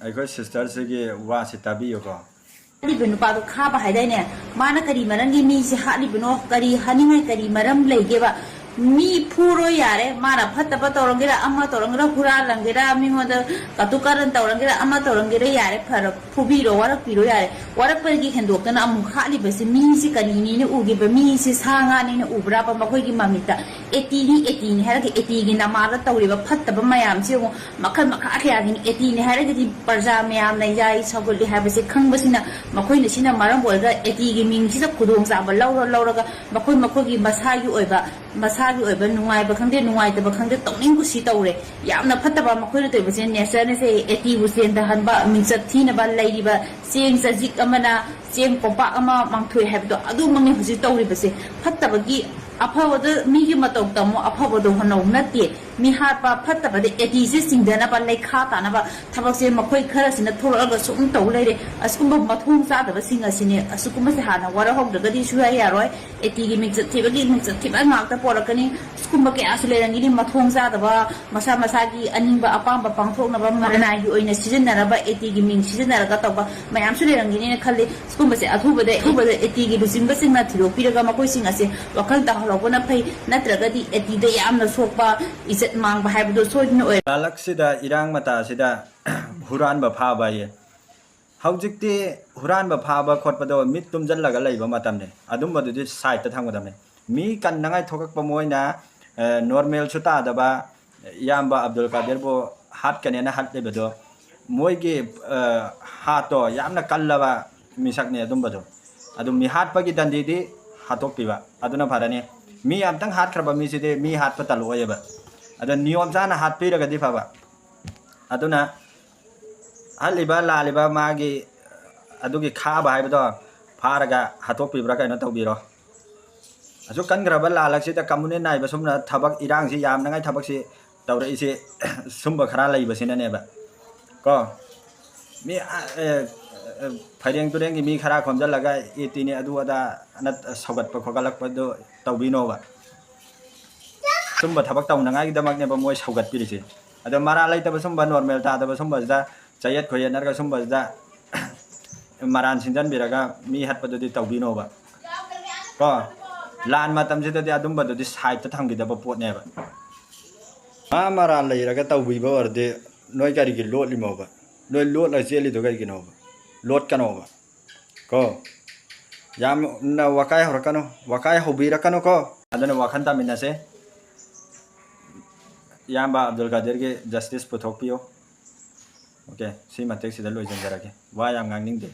ꯑꯩꯈꯣꯏ ꯁꯤꯁꯇꯔꯁꯤꯒꯤ ꯋꯥꯁꯤ ꯇꯥꯕꯤꯌꯨꯀꯣ ꯍꯥꯠꯂꯤꯕ ꯅꯨꯄꯥꯗꯣ ꯈꯥꯕ ꯍꯥꯏꯗꯥꯏꯅꯦ ꯃꯥꯅ ꯀꯔꯤ ꯃꯔꯝꯒꯤ ꯃꯤꯁꯦ ꯍꯥꯠꯂꯤꯕꯅꯣ ꯀꯔꯤ ꯍꯥꯅꯤꯡꯉꯥꯏ ꯀꯔꯤ ꯃꯔꯝ ꯂꯩꯒꯦꯕ ꯃꯤ ꯐꯨꯔꯣ ꯌꯥꯔꯦ ꯃꯥꯅ ꯐꯠꯇꯕ ꯇꯧꯔꯝꯒꯦꯔꯥ ꯑꯃ ꯇꯧꯔꯝꯒꯦꯔꯥ ꯍꯨꯔꯥꯜꯂꯝꯒꯦꯔꯥ ꯃꯤꯉꯣꯟꯗ ꯀꯇꯨ ꯀꯥꯔꯟ ꯇꯧꯔꯝꯒꯦꯔꯥ ꯑꯃ ꯇꯧꯔꯝꯒꯦꯔꯥ ꯌꯥꯔꯦ ꯐꯔ ꯐꯨꯕꯤꯔꯣ ꯋꯥꯔꯛꯄꯤꯔꯣ ꯌꯥꯔꯦ ꯋꯥꯔꯛꯄꯒꯤ ꯍꯦꯟꯗꯣꯛꯇꯅ ꯑꯃꯨꯛ ꯍꯥꯠꯂꯤꯕꯁꯤ ꯃꯤꯁꯤ ꯀꯔꯤꯅꯤꯅ ꯎꯒꯤꯕ ꯃꯤꯁꯤ ꯁꯥ ꯉꯥꯅꯤꯅ ꯎꯕ꯭ꯔꯥꯕ ꯃꯈꯣꯏꯒꯤ ꯃꯃꯤꯠꯇ ꯑꯦꯇꯤꯅꯤ ꯍꯥꯏꯔꯒ ꯑꯦꯇꯤꯒꯤ ꯅꯃꯥꯗ ꯇꯧꯔꯤꯕ ꯐꯠꯇꯕ ꯃꯌꯥꯝꯁꯤ ꯑꯃꯨꯛ ꯃꯈꯜ ꯃꯈꯥ ꯀꯌꯥꯒꯤꯅꯤ ꯑꯦꯇꯤꯅꯤ ꯍꯥꯏꯔꯒꯗꯤ ꯄ꯭ꯔꯖꯥ ꯃꯌꯥꯝꯅ ꯌꯥꯏ ꯁꯧꯒꯠꯂꯤ ꯍꯥꯏꯕꯁꯤ ꯈꯪꯕꯁꯤꯅ ꯃꯈꯣꯏꯅ ꯁꯤꯅ ꯃꯔꯝ ꯑꯣꯏꯔꯒ ꯑꯦꯇꯤꯒꯤ ꯃꯤꯡꯁꯤꯗ ꯈꯨꯗꯣꯡꯆꯥꯕ ꯂꯧꯔꯒ ꯃꯈꯣꯏꯒꯤ ꯃꯁꯥꯒꯤ ꯑꯣꯏꯕ ꯅꯨꯡꯉꯥꯏꯕ ꯈꯪꯗꯦ ꯅꯨꯡꯉꯥꯏꯇꯕ ꯈꯪꯗꯦ ꯇꯧꯅꯤꯡꯕꯁꯤ ꯇꯧꯔꯦ ꯌꯥꯝꯅ ꯐꯠꯇꯕ ꯃꯈꯣꯏꯅ ꯇꯧꯕꯁꯦ ꯅꯦꯆꯔꯅꯁꯦ ꯑꯦꯇꯤꯕꯨ ꯆꯦꯟꯗꯍꯟꯕ ꯃꯤꯡꯆꯠ ꯊꯤꯅꯕ ꯂꯩꯔꯤꯕ ꯆꯦꯡ ꯆꯖꯤꯛ ꯑꯃꯅ ꯆꯦꯡ ꯀꯣꯝꯄꯥꯛ ꯑꯃ ꯃꯥꯡꯊꯣꯛꯑꯦ ꯍꯥꯏꯕꯗꯣ ꯑꯗꯨꯃꯛꯅꯤ ꯍꯧꯖꯤꯛ ꯇꯧꯔꯤꯕꯁꯦ ꯐꯠꯇꯕꯒꯤ ꯑꯐꯕꯗ ꯃꯤꯒꯤ ꯃꯇꯧ ꯇꯝꯃꯣ ꯑꯐꯕꯗꯣ ꯍꯣꯠꯅꯧ ꯅꯠꯇꯦ ꯃꯤ ꯍꯥꯠꯄ ꯐꯠꯇꯕꯗ ꯑꯦꯇꯤꯁꯦ ꯆꯤꯡꯗꯅꯕ ꯂꯩꯈꯥ ꯇꯥꯅꯕ ꯊꯕꯛꯁꯦ ꯃꯈꯣꯏ ꯈꯔꯁꯤꯅ ꯊꯣꯛꯂꯛꯑꯒ ꯁꯨꯝ ꯇꯧ ꯂꯩꯔꯦ ꯑꯁꯤꯒꯨꯝꯕ ꯃꯊꯣꯡ ꯆꯥꯗꯕꯁꯤꯡ ꯑꯁꯤꯅꯦ ꯑꯁꯤꯒꯨꯝꯕꯁꯦ ꯍꯥꯟꯅ ꯋꯥꯔꯍꯧꯗ꯭ꯔꯒꯗꯤ ꯁꯨꯌꯥ ꯌꯥꯔꯣꯏ ꯑꯦꯇꯤꯒꯤ ꯃꯤꯡꯆꯠ ꯊꯤꯕ ꯉꯥꯛꯇ ꯄꯣꯔꯛꯀꯅꯤ ꯁꯤꯒꯨꯝꯕ ꯀꯌꯥꯁꯨ ꯂꯩꯔꯝꯒꯅꯤ ꯃꯊꯣꯡ ꯆꯥꯗꯕ ꯃꯁꯥꯒꯤ ꯑꯅꯤꯡꯕ ꯑꯄꯥꯝꯕ ꯄꯥꯡꯊꯣꯛꯅꯕ ꯃꯔꯅꯥꯏꯒꯤ ꯑꯣꯏꯅ ꯁꯤꯖꯤꯟꯅꯔꯕ ꯑꯦꯇꯤꯒꯤ ꯃꯤꯡ ꯁꯤꯖꯤꯟꯅꯔꯒ ꯇꯧꯕ ꯃꯌꯥꯝꯁꯨ ꯂꯩꯔꯝꯒꯅꯤꯅ ꯈꯜꯂꯤ ꯁꯤꯒꯨꯝꯕꯁꯦ ꯑꯊꯨꯕꯗ ꯑꯦꯇꯤꯒꯤ ꯂꯨꯆꯤꯡꯕꯁꯤꯡꯅ ꯊꯤꯗꯣꯛꯄꯤꯔꯒ ꯃꯈꯣꯏꯁꯤꯡ ꯑꯁꯦ ꯋꯥꯈꯜ ꯇꯥꯍꯜꯍꯧꯕꯅ ꯐꯩ ꯅꯠꯇ꯭ꯔꯒꯗꯤ ꯑꯦꯇꯤꯗ ꯌꯥꯝꯅ ꯁꯣꯛꯄ ꯏꯖꯠ ꯃꯥꯡꯕ ꯍꯥꯏꯕꯗꯣ ꯁꯣꯏꯗꯅ ꯑꯣꯏ ꯂꯥꯂꯛꯁꯤꯗ ꯏꯔꯥꯡ ꯃꯇꯥꯁꯤꯗ ꯍꯨꯔꯥꯟꯕ ꯐꯥꯕ ꯍꯥꯏꯌꯦ ꯍꯧꯖꯤꯛꯇꯤ ꯍꯨꯔꯥꯟꯕ ꯐꯥꯕ ꯈꯣꯠꯄꯗꯣ ꯃꯤꯠ ꯇꯨꯝꯖꯜꯂꯒ ꯂꯩꯕ ꯃꯇꯝꯅꯦ ꯑꯗꯨꯝꯕꯗꯨꯗꯤ ꯁꯥꯏꯠꯇ ꯊꯝꯒꯗꯕꯅꯦ ꯃꯤ ꯀꯟꯅꯉꯥꯏ ꯊꯣꯛꯂꯛꯄ ꯃꯣꯏꯅ ꯅꯣꯔꯃꯦꯜꯁꯨ ꯇꯥꯗꯕ ꯏꯌꯥꯝꯕ ꯑꯕꯗꯨꯜ ꯀꯥꯗꯤꯔꯕꯨ ꯍꯥꯠꯀꯅꯦꯅ ꯍꯥꯠꯂꯤꯕꯗꯣ ꯃꯣꯏꯒꯤ ꯍꯥꯠꯇꯣ ꯌꯥꯝꯅ ꯀꯜꯂꯕ ꯃꯤꯁꯛꯅꯦ ꯑꯗꯨꯝꯕꯗꯣ ꯑꯗꯨ ꯃꯤ ꯍꯥꯠꯄꯒꯤ ꯗꯟꯗꯤꯗꯤ ꯍꯥꯠꯇꯣꯛꯄꯤꯕ ꯑꯗꯨꯅ ꯐꯔꯅꯤ ꯃꯤ ꯑꯝꯇꯪ ꯍꯥꯠꯈ꯭ꯔꯕ ꯃꯤꯁꯤꯗꯤ ꯃꯤ ꯍꯥꯠꯄ ꯇꯜꯂꯣꯏꯌꯦꯕ ꯑꯗ ꯅꯤꯌꯣꯝ ꯆꯥꯅ ꯍꯥꯠꯄꯤꯔꯒꯗꯤ ꯐꯕ ꯑꯗꯨꯅ ꯍꯠꯂꯤꯕ ꯂꯥꯜꯂꯤꯕ ꯃꯥꯒꯤ ꯑꯗꯨꯒꯤ ꯈꯥꯕ ꯍꯥꯏꯕꯗꯣ ꯐꯥꯔꯒ ꯍꯥꯠꯇꯣꯛꯄꯤꯕ꯭ꯔꯥ ꯀꯩꯅꯣ ꯇꯧꯕꯤꯔꯣ ꯑꯁꯨꯛ ꯀꯟꯈ꯭ꯔꯕ ꯂꯥꯜꯂꯛꯁꯤꯗ ꯀꯝꯃꯨꯅꯦꯟ ꯅꯥꯏꯕ ꯁꯨꯝꯅ ꯊꯕꯛ ꯏꯔꯥꯡꯁꯤ ꯌꯥꯝꯅꯉꯥꯏ ꯊꯕꯛꯁꯤ ꯇꯧꯔꯛꯏꯁꯤ ꯁꯨꯝꯕ ꯈꯔ ꯂꯩꯕꯁꯤꯅꯅꯦꯕ ꯀꯣ ꯃꯤ ꯐꯩꯔꯦꯡ ꯇꯨꯔꯦꯡꯒꯤ ꯃꯤ ꯈꯔ ꯈꯣꯝꯖꯜꯂꯒ ꯑꯦꯇꯤꯅꯤ ꯑꯗꯨ ꯑꯗꯥ ꯁꯧꯒꯠꯄ ꯈꯣꯒꯠꯂꯛꯄꯗꯣ ꯇꯧꯕꯤꯅꯣꯕ ꯁꯨꯝꯕ ꯊꯕꯛ ꯇꯧꯅꯉꯥꯏꯒꯤꯗꯃꯛꯅꯦꯕ ꯃꯣꯏ ꯁꯧꯒꯠꯄꯤꯔꯤꯁꯤ ꯑꯗꯣ ꯃꯔꯥ ꯂꯩꯇꯕ ꯁꯨꯝꯕ ꯅꯣꯔꯃꯦꯜ ꯇꯥꯗꯕ ꯁꯨꯝꯕꯁꯤꯗ ꯆꯌꯦꯠ ꯈꯣꯌꯦꯠꯅꯔꯒ ꯁꯨꯝꯕꯁꯤꯗ ꯃꯔꯥꯟ ꯁꯤꯟꯖꯟꯕꯤꯔꯒ ꯃꯤ ꯍꯠꯄꯗꯨꯗꯤ ꯇꯧꯕꯤꯅꯣꯕ ꯀꯣ ꯂꯥꯟ ꯃꯇꯝꯁꯤꯗꯗꯤ ꯑꯗꯨꯝꯕꯗꯨꯗꯤ ꯁꯥꯏꯠꯇ ꯊꯝꯈꯤꯗꯕ ꯄꯣꯠꯅꯦꯕ ꯃꯔꯥꯟ ꯂꯩꯔꯒ ꯇꯧꯕꯤꯕ ꯑꯣꯏꯔꯗꯤ ꯅꯣꯏ ꯀꯔꯤꯒꯤ ꯂꯣꯠꯂꯤꯃꯣꯕ ꯅꯣꯏ ꯂꯣꯠꯂꯒ ꯆꯦꯜꯂꯤꯗꯣ ꯀꯩꯒꯤꯅꯣꯕ ꯂꯣꯠꯀꯅꯣꯕ ꯀꯣ ꯌꯥꯝꯅ ꯋꯥꯀꯥꯏ ꯍꯧꯔꯛꯀꯅꯨ ꯋꯥꯀꯥꯏ ꯍꯧꯕꯤꯔꯛꯀꯅꯨ ꯀꯣ ꯑꯗꯨꯅ ꯋꯥꯈꯟ ꯇꯥꯃꯤꯟꯅꯁꯦ ꯏꯌꯥꯝꯕ ꯑꯕꯗꯨꯜ ꯀꯥꯗꯤꯔꯒꯤ ꯖꯁꯇꯤꯁ ꯄꯨꯊꯣꯛꯄꯤꯌꯨ ꯑꯣꯀꯦ ꯁꯤ ꯃꯇꯦꯛꯁꯤꯗ ꯂꯣꯏꯖꯤꯟꯖꯔꯒꯦ ꯋꯥ ꯌꯥꯝ ꯉꯥꯡꯅꯤꯡꯗꯦ